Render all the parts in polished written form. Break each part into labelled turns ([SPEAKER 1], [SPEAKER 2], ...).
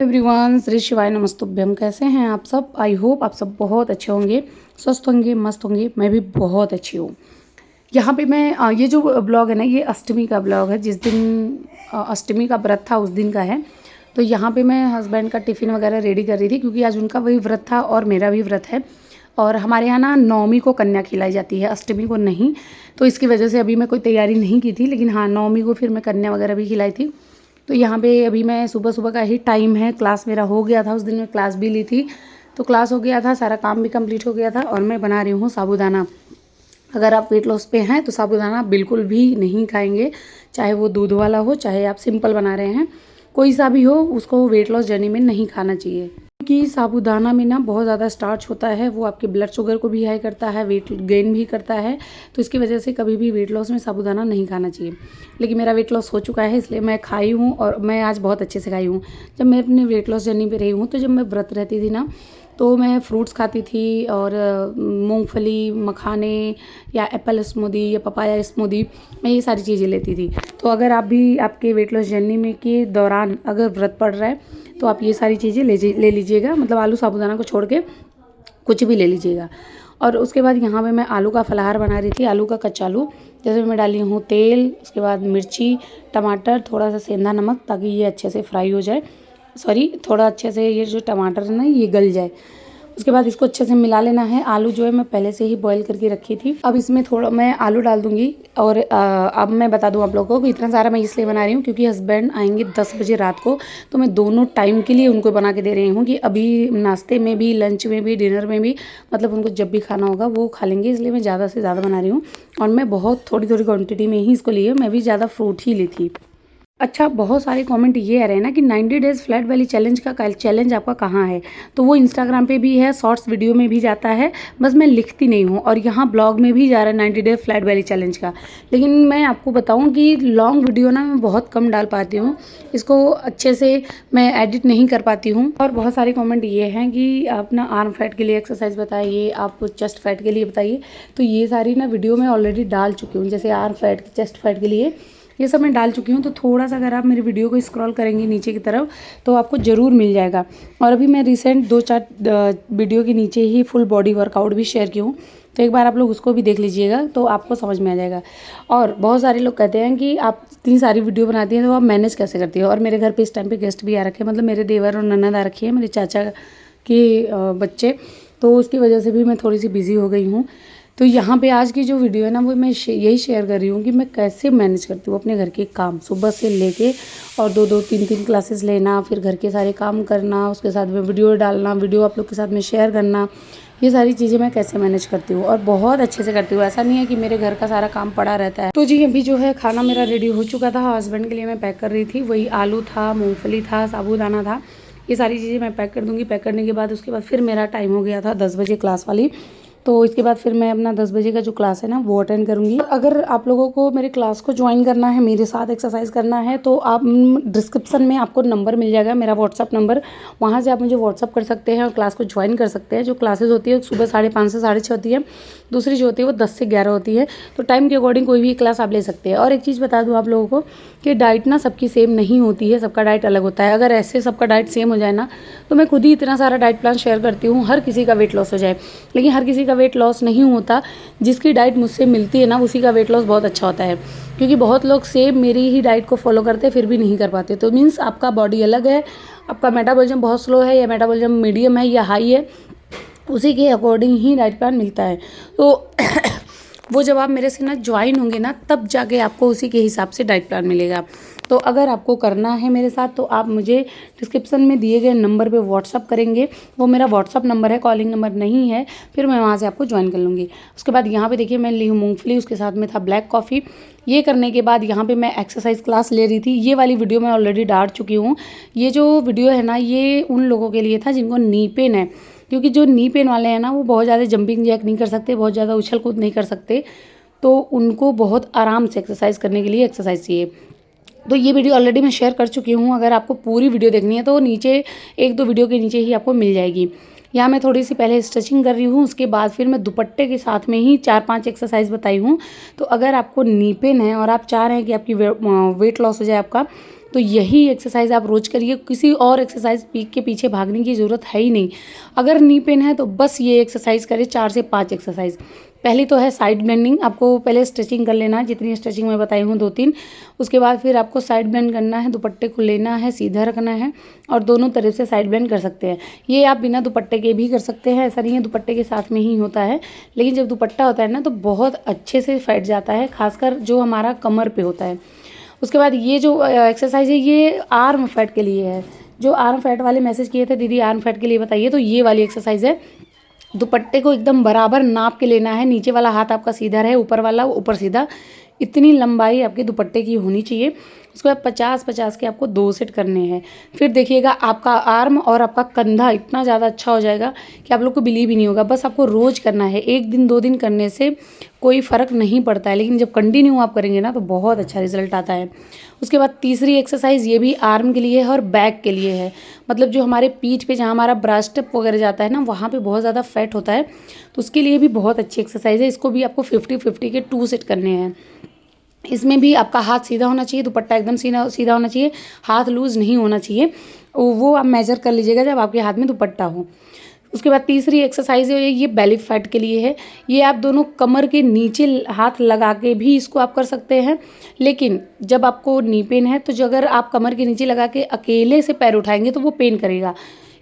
[SPEAKER 1] Everyone, Shri शिवाय नमस्तुभ्यम। कैसे हैं आप सब? आई होप आप सब बहुत अच्छे होंगे, स्वस्थ होंगे, मस्त होंगे। मैं भी बहुत अच्छी हूँ। यहाँ पे मैं ये जो ब्लॉग है ना, ये अष्टमी का ब्लॉग है। जिस दिन अष्टमी का व्रत था उस दिन का है। तो यहाँ पे मैं हस्बैंड का टिफ़िन वगैरह रेडी कर रही थी, क्योंकि आज उनका वही व्रत था और मेरा भी व्रत है। और हमारे यहाँ ना नवमी को कन्या खिलाई जाती है, अष्टमी को नहीं। तो इसकी वजह से अभी मैं कोई तैयारी नहीं की थी, लेकिन हाँ, नवमी को फिर मैं कन्या वगैरह भी खिलाई थी। तो यहाँ पे अभी मैं सुबह सुबह का ही टाइम है। क्लास मेरा हो गया था, उस दिन मैं क्लास भी ली थी। तो क्लास हो गया था, सारा काम भी कंप्लीट हो गया था। और मैं बना रही हूँ साबूदाना। अगर आप वेट लॉस पे हैं तो साबूदाना बिल्कुल भी नहीं खाएंगे, चाहे वो दूध वाला हो, चाहे आप सिंपल बना रहे हैं, कोई सा भी हो, उसको वेट लॉस जर्नी में नहीं खाना चाहिए। क्योंकि साबूदाना में ना बहुत ज़्यादा स्टार्च होता है, वो आपके ब्लड शुगर को भी हाई करता है, वेट गेन भी करता है। तो इसकी वजह से कभी भी वेट लॉस में साबूदाना नहीं खाना चाहिए। लेकिन मेरा वेट लॉस हो चुका है, इसलिए मैं खाई हूँ और मैं आज बहुत अच्छे से खाई हूँ। जब मैं अपने वेट लॉस जर्नी पे रही हूँ, तो जब मैं व्रत रहती थी ना, तो मैं फ्रूट्स खाती थी और मूंगफली, मखाने या एप्पल स्मूदी या पपाया स्मूदी, मैं ये सारी चीज़ें लेती थी। तो अगर आप भी आपके वेट लॉस जर्नी में के दौरान अगर व्रत पड़ रहा है, तो आप ये सारी चीज़ें ले लीजिएगा। मतलब आलू साबूदाना को छोड़ के कुछ भी ले लीजिएगा। और उसके बाद यहाँ पे मैं आलू का फलाहार बना रही थी, आलू का कच्चा आलू। जैसे मैं डाली हूँ तेल, उसके बाद मिर्ची, टमाटर, थोड़ा सा सेंधा नमक, ताकि ये अच्छे से फ्राई हो जाए। थोड़ा अच्छे से ये जो टमाटर है ना, ये गल जाए। उसके बाद इसको अच्छे से मिला लेना है। आलू जो है मैं पहले से ही बॉईल करके रखी थी। अब इसमें थोड़ा मैं आलू डाल दूंगी। और अब मैं बता दूं आप लोगों को कि इतना सारा मैं इसलिए बना रही हूँ, क्योंकि हस्बैंड आएंगे 10 बजे रात को। तो मैं दोनों टाइम के लिए उनको बना के दे रही हूँ, कि अभी नाश्ते में भी, लंच में भी, डिनर में भी, मतलब उनको जब भी खाना होगा वो खा लेंगे। इसलिए मैं ज़्यादा से ज़्यादा बना रही हूँ। और मैं बहुत थोड़ी थोड़ी क्वान्टिटी में ही इसको ली है। मैं भी ज़्यादा फ्रूट ही ली थी। अच्छा, बहुत सारे कमेंट ये आ रहे हैं ना कि 90 डेज़ फ्लैट वैली चैलेंज का चैलेंज आपका कहाँ है? तो वो इंस्टाग्राम पे भी है, शॉर्ट्स वीडियो में भी जाता है, बस मैं लिखती नहीं हूँ। और यहाँ ब्लॉग में भी जा रहा है 90 डेज फ्लैट वैली चैलेंज का। लेकिन मैं आपको बताऊँ कि लॉन्ग वीडियो ना मैं बहुत कम डाल पाती हूँ, इसको अच्छे से मैं एडिट नहीं कर पाती हूँ। और बहुत सारे कॉमेंट ये हैं कि आप ना आर्म फैट के लिए एक्सरसाइज बताइए, आप चेस्ट फैट के लिए बताइए। तो ये सारी ना वीडियो मैं ऑलरेडी डाल चुकी हूँ। जैसे आर्म फैट, चेस्ट फैट के लिए ये सब मैं डाल चुकी हूँ। तो थोड़ा सा अगर आप मेरी वीडियो को स्क्रॉल करेंगे नीचे की तरफ, तो आपको ज़रूर मिल जाएगा। और अभी मैं रिसेंट 2-4 वीडियो के नीचे ही फुल बॉडी वर्कआउट भी शेयर की हूँ। तो एक बार आप लोग उसको भी देख लीजिएगा, तो आपको समझ में आ जाएगा। और बहुत सारे लोग कहते हैं कि आप इतनी सारी वीडियो बनाती हैं, तो आप मैनेज कैसे करती हो? और मेरे घर पर इस टाइम पर गेस्ट भी आ रखे हैं, मतलब मेरे देवर और ननद आ रखी है, मेरे चाचा के बच्चे। तो उसकी वजह से भी मैं थोड़ी सी बिज़ी हो गई हूँ। तो यहाँ पे आज की जो वीडियो है ना, वो मैं यही शेयर कर रही हूँ कि मैं कैसे मैनेज करती हूँ अपने घर के काम, सुबह से लेके और 2-2, 3-3 क्लासेस लेना, फिर घर के सारे काम करना, उसके साथ में वीडियो डालना, वीडियो आप लोग के साथ में शेयर करना। ये सारी चीज़ें मैं कैसे मैनेज करती हूँ, और बहुत अच्छे से करती हूँ। ऐसा नहीं है कि मेरे घर का सारा काम पड़ा रहता है। तो जी, अभी जो है खाना मेरा रेडी हो चुका था। हस्बैंड के लिए मैं पैक कर रही थी। वही आलू था, मूँगफली था, साबूदाना था, ये सारी चीज़ें मैं पैक कर दूँगी। पैक करने के बाद उसके बाद फिर मेरा टाइम हो गया था 10 बजे क्लास वाली। तो इसके बाद फिर मैं अपना 10 बजे का जो क्लास है ना, वो अटेंड करूँगी। अगर आप लोगों को मेरे क्लास को ज्वाइन करना है, मेरे साथ एक्सरसाइज करना है, तो आप डिस्क्रिप्शन में आपको नंबर मिल जाएगा, मेरा व्हाट्सअप नंबर। वहाँ से आप मुझे व्हाट्सअप कर सकते हैं और क्लास को ज्वाइन कर सकते हैं। जो क्लासेज होती है सुबह 5:30 से 6:30 होती है। दूसरी जो होती है वो 10 से 11 होती है। तो टाइम के अकॉर्डिंग कोई भी क्लास आप ले सकते हैं। और एक चीज़ बता दूँ आप लोगों को कि डाइट ना सबकी सेम नहीं होती है, सबका डाइट अलग होता है। अगर ऐसे सबका डाइट सेम हो जाए ना, तो मैं खुद ही इतना सारा डाइट प्लान शेयर करती हूँ, हर किसी का वेट लॉस हो जाए। लेकिन हर किसी का वेट लॉस नहीं होता। जिसकी डाइट मुझसे मिलती है ना, उसी का वेट लॉस बहुत अच्छा होता है। क्योंकि बहुत लोग सेम मेरी ही डाइट को फॉलो करते हैं, फिर भी नहीं कर पाते। तो मीन्स आपका बॉडी अलग है, आपका मेटाबॉलिज्म बहुत स्लो है या मेटाबॉलिज्म मीडियम है या हाई है, उसी के अकॉर्डिंग ही डाइट प्लान मिलता है। तो वो जब आप मेरे से ना ज्वाइन होंगे ना, तब जाके आपको उसी के हिसाब से डाइट प्लान मिलेगा। तो अगर आपको करना है मेरे साथ, तो आप मुझे डिस्क्रिप्शन में दिए गए नंबर पे व्हाट्सअप करेंगे। वो मेरा व्हाट्सअप नंबर है, कॉलिंग नंबर नहीं है। फिर मैं वहाँ से आपको ज्वाइन कर लूँगी। उसके बाद यहाँ पे देखिए मैं ली हूँ मूँगफली, उसके साथ में था ब्लैक कॉफ़ी। ये करने के बाद यहाँ पे मैं एक्सरसाइज क्लास ले रही थी। ये वाली वीडियो मैं ऑलरेडी डाल चुकी हूँ। ये जो वीडियो है ना, ये उन लोगों के लिए था जिनको नी पेन है। क्योंकि जो नी पेन वाले हैं ना, वो बहुत ज़्यादा जंपिंग जैक नहीं कर सकते, बहुत ज़्यादा उछल कूद नहीं कर सकते। तो उनको बहुत आराम से एक्सरसाइज करने के लिए एक्सरसाइज चाहिए। तो ये वीडियो ऑलरेडी मैं शेयर कर चुकी हूँ। अगर आपको पूरी वीडियो देखनी है तो नीचे 1-2 वीडियो के नीचे ही आपको मिल जाएगी। यहाँ मैं थोड़ी सी पहले स्ट्रेचिंग कर रही हूँ, उसके बाद फिर मैं दुपट्टे के साथ में ही 4-5 एक्सरसाइज बताई हूँ। तो अगर आपको नी पेन है और आप चाह रहे हैं कि आपकी वेट लॉस हो जाए आपका, तो यही एक्सरसाइज आप रोज़ करिए, किसी और एक्सरसाइज के पीछे भागने की ज़रूरत है ही नहीं। अगर नी पेन है तो बस ये एक्सरसाइज करें, 4 से 5 एक्सरसाइज। पहली तो है साइड ब्लेंडिंग, आपको पहले स्ट्रेचिंग कर लेना है, जितनी स्ट्रेचिंग मैं बताई हूँ 2-3। उसके बाद फिर आपको साइड ब्लेंड करना है, दुपट्टे को लेना है, सीधा रखना है और दोनों तरफ से साइड ब्लेंड कर सकते हैं। ये आप बिना दुपट्टे के भी कर सकते हैं, ऐसा नहीं है दुपट्टे के साथ में ही होता है, लेकिन जब दुपट्टा होता है ना तो बहुत अच्छे से फैट जाता है, खासकर जो हमारा कमर पे होता है। उसके बाद ये जो एक्सरसाइज है ये आर्म फैट के लिए है। जो आर्म फैट वाले मैसेज किए थे दीदी आर्म फैट के लिए बताइए, तो ये वाली एक्सरसाइज है। दुपट्टे को एकदम बराबर नाप के लेना है, नीचे वाला हाथ आपका सीधा रहे, ऊपर वाला ऊपर सीधा, इतनी लंबाई आपके दुपट्टे की होनी चाहिए। उसके बाद 50-50 के आपको 2 सेट करने हैं। फिर देखिएगा आपका आर्म और आपका कंधा इतना ज़्यादा अच्छा हो जाएगा कि आप लोग को बिलीव ही नहीं होगा। बस आपको रोज़ करना है, 1 दिन 2 दिन करने से कोई फ़र्क नहीं पड़ता है, लेकिन जब कंटिन्यू आप करेंगे ना तो बहुत अच्छा रिजल्ट आता है। उसके बाद तीसरी एक्सरसाइज ये भी आर्म के लिए है और बैक के लिए है, मतलब जो हमारे पीठ पे जहाँ हमारा ब्रास्टअप वगैरह जाता है ना, वहाँ पे बहुत ज़्यादा फैट होता है, तो उसके लिए भी बहुत अच्छी एक्सरसाइज है। इसको भी आपको 50-50 के 2 सेट करने हैं। इसमें भी आपका हाथ सीधा होना चाहिए, दुपट्टा एकदम सीधा सीधा होना चाहिए, हाथ लूज़ नहीं होना चाहिए, वो आप मेजर कर लीजिएगा जब आपके हाथ में दुपट्टा हो। उसके बाद तीसरी एक्सरसाइज है ये बेली फैट के लिए है। ये आप दोनों कमर के नीचे हाथ लगा के भी इसको आप कर सकते हैं, लेकिन जब आपको नी पेन है तो जो अगर आप कमर के नीचे लगा के अकेले से पैर उठाएंगे तो वो पेन करेगा,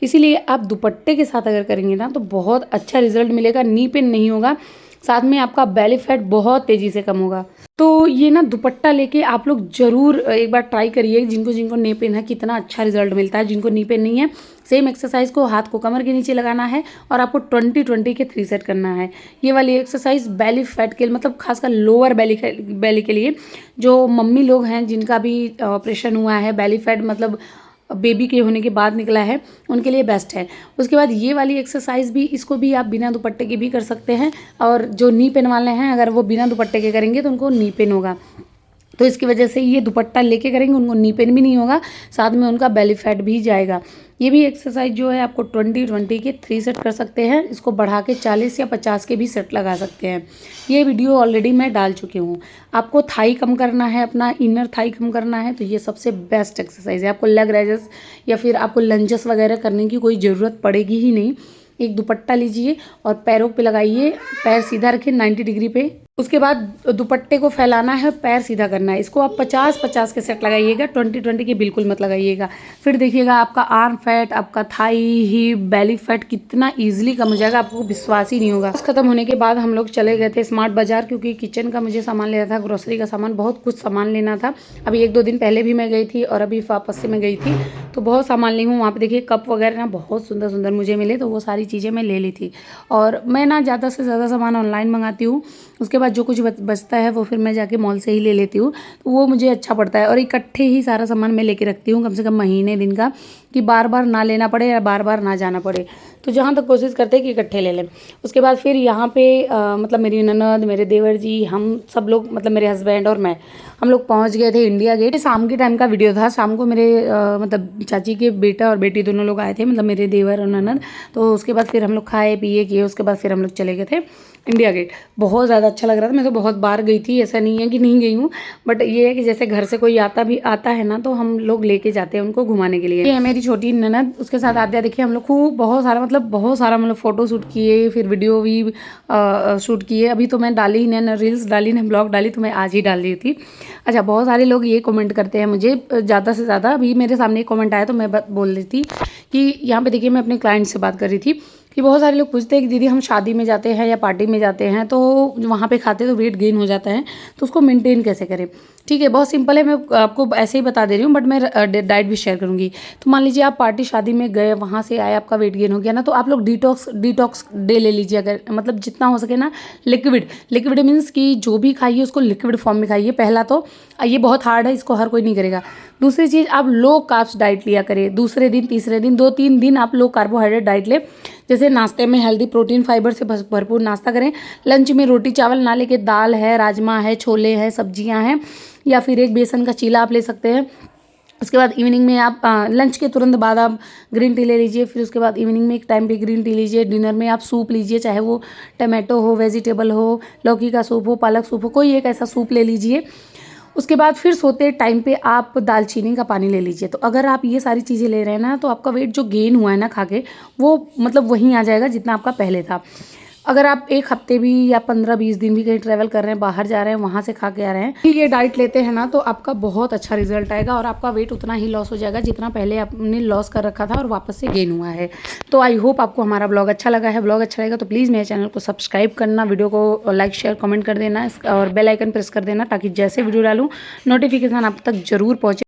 [SPEAKER 1] इसीलिए आप दुपट्टे के साथ अगर करेंगे ना तो बहुत अच्छा रिजल्ट मिलेगा, नी पेन नहीं होगा, साथ में आपका बेली फैट बहुत तेज़ी से कम होगा। तो ये ना दुपट्टा लेके आप लोग ज़रूर एक बार ट्राई करिए, जिनको जिनको नी पेन है कितना अच्छा रिजल्ट मिलता है। जिनको नी पेन नहीं है सेम एक्सरसाइज को हाथ को कमर के नीचे लगाना है और आपको 20-20 के 3 सेट करना है। ये वाली एक्सरसाइज बेली फैट के मतलब खासकर लोअर बेली के लिए, जो मम्मी लोग हैं जिनका भी ऑपरेशन हुआ है, बेली फैट मतलब बेबी के होने के बाद निकला है, उनके लिए बेस्ट है। उसके बाद ये वाली एक्सरसाइज भी, इसको भी आप बिना दुपट्टे के भी कर सकते हैं, और जो नी पेन वाले हैं अगर वो बिना दुपट्टे के करेंगे तो उनको नी पेन होगा, तो इसकी वजह से ये दुपट्टा लेके करेंगे उनको नी पेन भी नहीं होगा, साथ में उनका बेली फैट भी जाएगा। ये भी एक्सरसाइज जो है आपको 20-20 के 3 सेट कर सकते हैं, इसको बढ़ा के 40 या 50 के भी सेट लगा सकते हैं। ये वीडियो ऑलरेडी मैं डाल चुकी हूँ। आपको थाई कम करना है, अपना इनर थाई कम करना है, तो ये सबसे बेस्ट एक्सरसाइज है। आपको लेग रेजेस या फिर आपको लंजेस वगैरह करने की कोई ज़रूरत पड़ेगी ही नहीं। एक दुपट्टा लीजिए और पैरों पे लगाइए, पैर सीधा रखिए 90 डिग्री पे। उसके बाद दुपट्टे को फैलाना है, पैर सीधा करना है। इसको आप 50-50 के सेट लगाइएगा, 20-20 के बिल्कुल मत लगाइएगा। फिर देखिएगा आपका आर्म फैट, आपका थाई, हिप, बेली फैट कितना ईजिली कम हो जाएगा, आपको विश्वास ही नहीं होगा। खत्म होने के बाद हम लोग चले गए थे स्मार्ट बाजार, क्योंकि किचन का मुझे सामान लेना था, ग्रोसरी का सामान, बहुत कुछ सामान लेना था। अभी 1-2 दिन पहले भी मैं गई थी और अभी वापस से मैं गई थी, तो बहुत सामान ली हूँ। वहाँ पे देखिए कप वगैरह ना बहुत सुंदर सुंदर मुझे मिले, तो वो सारी चीज़ें मैं ले ली थी। और मैं ना ज़्यादा से ज़्यादा सामान ऑनलाइन मंगाती हूँ, उसके बाद जो कुछ बचता है वो फिर मैं जाके मॉल से ही ले लेती हूँ, तो वो मुझे अच्छा पड़ता है। और इकट्ठे ही सारा सामान मैं लेके रखती हूँ, कम से कम महीने दिन का, कि बार बार ना लेना पड़े या बार बार ना जाना पड़े। तो जहाँ तक कोशिश करते हैं कि इकट्ठे ले लें। उसके बाद फिर यहाँ पे मतलब मेरी ननद, मेरे देवर जी, हम सब लोग, मतलब मेरे हस्बैंड और मैं, हम लोग पहुँच गए थे इंडिया गेट। शाम के टाइम का वीडियो था, शाम को मेरे मतलब चाची के बेटा और बेटी दोनों लोग आए थे, मतलब मेरे देवर और ननद। तो उसके बाद फिर हम लोग खाए पिए किए, उसके बाद फिर हम लोग चले गए थे इंडिया गेट। बहुत ज़्यादा अच्छा लग रहा था, मैं तो बहुत बार गई थी, ऐसा नहीं है कि नहीं गई हूँ, बट ये है कि जैसे घर से कोई आता है ना, तो हम लोग लेके जाते हैं उनको घुमाने के लिए। ये है मेरी छोटी ननद, उसके साथ आते देखिए हम लोग खूब बहुत सारा मतलब फ़ोटो शूट किए, फिर वीडियो भी शूट किए। अभी तो मैं डाली ही ना रील्स डाली ना ब्लॉग डाली, तो मैं आज ही डाल रही थी। अच्छा, बहुत सारे लोग ये कमेंट करते हैं मुझे, ज़्यादा से ज़्यादा अभी मेरे सामने एक कमेंट आया तो मैं बोल रही थी कि यहाँ पे देखिए मैं अपने क्लाइंट से बात कर रही थी कि बहुत सारे लोग पूछते हैं कि दीदी हम शादी में जाते हैं या पार्टी में जाते हैं तो वहाँ पे खाते तो वेट गेन हो जाता है, तो उसको मेंटेन कैसे करें। ठीक है, बहुत सिंपल है, मैं आपको ऐसे ही बता दे रही हूँ, बट मैं डाइट भी शेयर करूँगी। तो मान लीजिए आप पार्टी शादी में गए, वहाँ से आए, आपका वेट गेन हो गया ना, तो आप लोग डिटॉक्स डे ले लीजिए, अगर मतलब जितना हो सके ना। लिक्विड मीन्स कि जो भी खाइए उसको लिक्विड फॉर्म में खाइए। पहला तो ये बहुत हार्ड है, इसको हर कोई नहीं करेगा। दूसरी चीज़, आप लो कार्ब्स डाइट लिया करें। दूसरे दिन तीसरे दिन 2-3 दिन आप लो कार्बोहाइड्रेट डाइट लें। जैसे नाश्ते में हेल्दी प्रोटीन फाइबर से भरपूर नाश्ता करें। लंच में रोटी चावल ना लेके दाल है, राजमा है, छोले हैं, सब्जियां हैं, या फिर एक बेसन का चीला आप ले सकते हैं। उसके बाद इवनिंग में आप लंच के तुरंत बाद आप ग्रीन टी ले लीजिए। फिर उसके बाद इवनिंग में एक टाइम पे ग्रीन टी लीजिए। डिनर में आप सूप लीजिए, चाहे वो टमाटो हो, वेजिटेबल हो, लौकी का सूप हो, पालक सूप हो, कोई एक ऐसा सूप ले लीजिए। उसके बाद फिर सोते टाइम पे आप दालचीनी का पानी ले लीजिए। तो अगर आप ये सारी चीज़ें ले रहे हैं ना, तो आपका वेट जो गेन हुआ है ना खा के, वो मतलब वहीं आ जाएगा जितना आपका पहले था। अगर आप 1 हफ्ते भी या 15-20 दिन भी कहीं ट्रैवल कर रहे हैं, बाहर जा रहे हैं, वहाँ से खा के आ रहे हैं, ये डाइट लेते हैं ना, तो आपका बहुत अच्छा रिजल्ट आएगा और आपका वेट उतना ही लॉस हो जाएगा जितना पहले आपने लॉस कर रखा था और वापस से गेन हुआ है। तो आई होप आपको हमारा ब्लॉग अच्छा लगा है। ब्लॉग अच्छा लगेगा तो प्लीज़ मेरे चैनल को सब्सक्राइब करना, वीडियो को लाइक शेयर कमेंट कर देना और बेल आइकन प्रेस कर देना, ताकि जैसे वीडियो डालूँ नोटिफिकेशन आप तक ज़रूर पहुँचे।